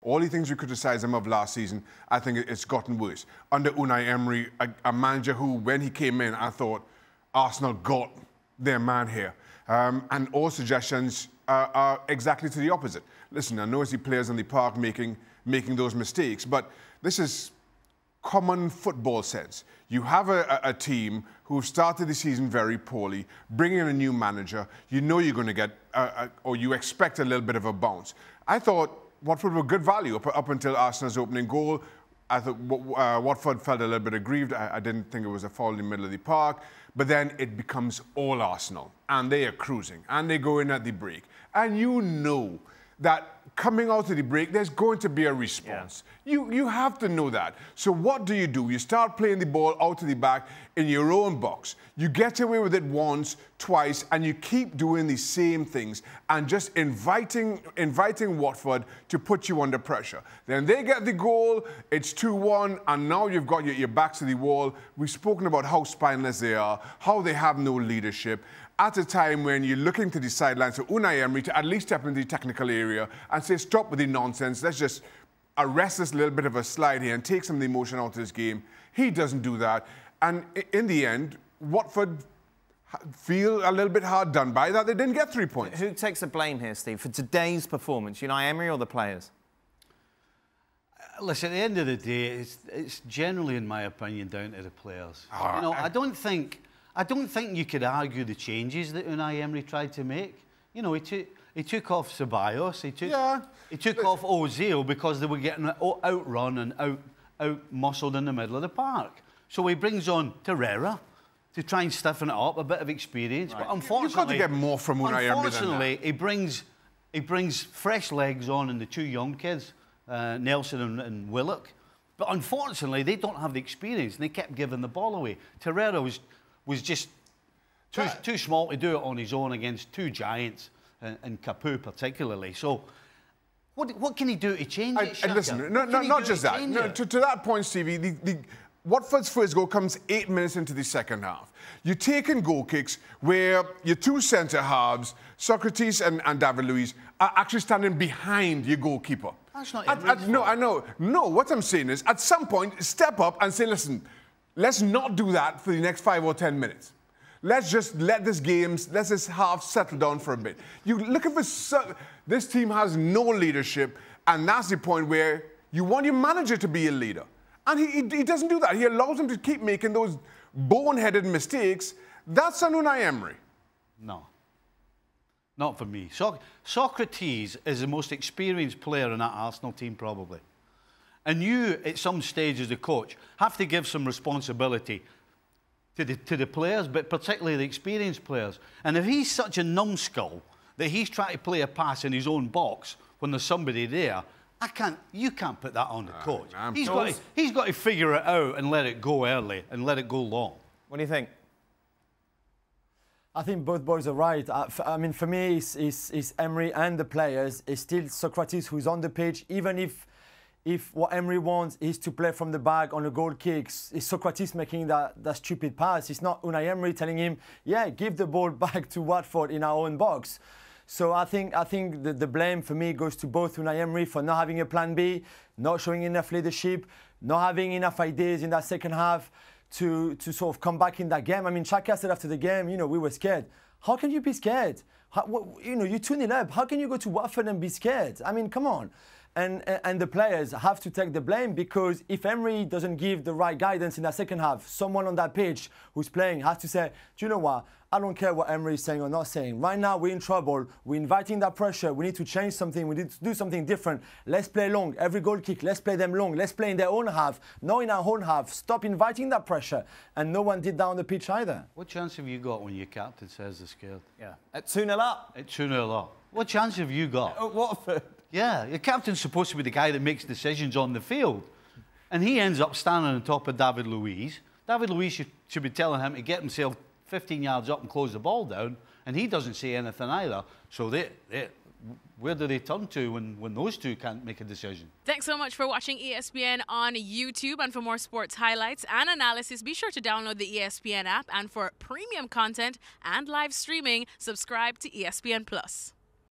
All the things we criticized him of last season, I think it's gotten worse. Under Unai Emery, a manager who, when he came in, I thought Arsenal got their man here. And all suggestions are exactly to the opposite. Listen, I know it's the players in the park making those mistakes, but this is common football sense. You have a team who started the season very poorly, bringing in a new manager. You know you're going to get, or you expect a little bit of a bounce. I thought Watford were good value up until Arsenal's opening goal. I thought Watford felt a little bit aggrieved. I didn't think it was a foul in the middle of the park. But then it becomes all Arsenal, and they are cruising, and they go in at the break. And you know that coming out of the break, there's going to be a response. Yeah. You have to know that. So what do? You start playing the ball out of the back in your own box. You get away with it once, twice, and you keep doing the same things and just inviting Watford to put you under pressure. Then they get the goal, it's 2-1, and now you've got your backs to the wall. We've spoken about how spineless they are, how they have no leadership. At a time when you're looking to the sidelines for Unai Emery to at least step into the technical area and say, stop with the nonsense, let's just arrest this little bit of a slide here and take some of the emotion out of this game. He doesn't do that. And in the end, Watford feel a little bit hard done by that they didn't get 3 points. Who takes the blame here, Steve, for today's performance? Unai Emery or the players? Listen, at the end of the day, it's generally, in my opinion, down to the players. You know, I don't think you could argue the changes that Unai Emery tried to make. You know, he took off Ceballos, he took off Ozil because they were getting outrun and out-muscled in the middle of the park. So he brings on Torreira to try and stiffen it up, a bit of experience. Right. But unfortunately, you've got to get more from Unai Emery. Unfortunately, he brings fresh legs on in the two young kids, Nelson and Willock. But unfortunately, they don't have the experience, and they kept giving the ball away. Torreira was just too small to do it on his own against two giants, and Capu particularly. So, what can he do to change it, Shaka? Listen, not just that. No, to that point, Stevie, Watford's first goal comes 8 minutes into the second half. You're taking goal kicks where your two centre-halves, Socrates and David Luiz, are actually standing behind your goalkeeper. That's not No, I know. No, what I'm saying is, at some point, step up and say, listen, let's not do that for the next 5 or 10 minutes. Let's just let this half settle down for a bit. You're looking for... This team has no leadership, and that's the point where you want your manager to be a leader. And he doesn't do that. He allows them to keep making those boneheaded mistakes. That's on Unai Emery. No. Not for me. Socrates is the most experienced player in that Arsenal team, probably. And you, at some stage as a coach, have to give some responsibility to the players, but particularly the experienced players. And if he's such a numbskull that he's trying to play a pass in his own box when there's somebody there, you can't put that on the coach. He's got to figure it out and let it go early and let it go long. What do you think? I think both boys are right. I mean, for me, it's Emery and the players. It's still Socrates who's on the pitch, even if what Emery wants is to play from the back on a goal kick. It's Socrates making that stupid pass. It's not Unai Emery telling him, yeah, give the ball back to Watford in our own box. So I think the blame for me goes to both Unai Emery for not having a plan B, not showing enough leadership, not having enough ideas in that second half to sort of come back in that game. I mean, Shaka said after the game, you know, we were scared. How can you be scared? You know, you're 2-0 up. How can you go to Watford and be scared? I mean, come on. And the players have to take the blame, because if Emery doesn't give the right guidance in that second half, someone on that pitch who's playing has to say, do you know what? I don't care what Emery is saying or not saying. Right now, we're in trouble. We're inviting that pressure. We need to change something. We need to do something different. Let's play long. Every goal kick, let's play them long. Let's play in their own half, not in our own half. Stop inviting that pressure. And no one did that on the pitch either. What chance have you got when your captain says they're scared? Yeah. At 2-0 up. At 2-0 up. What chance have you got? At Watford. Yeah, your captain's supposed to be the guy that makes decisions on the field. And he ends up standing on top of David Luiz. David Luiz should be telling him to get himself 15 yards up and close the ball down, and he doesn't say anything either. So where do they turn to when those two can't make a decision? Thanks so much for watching ESPN on YouTube. And for more sports highlights and analysis, be sure to download the ESPN app. And for premium content and live streaming, subscribe to ESPN+.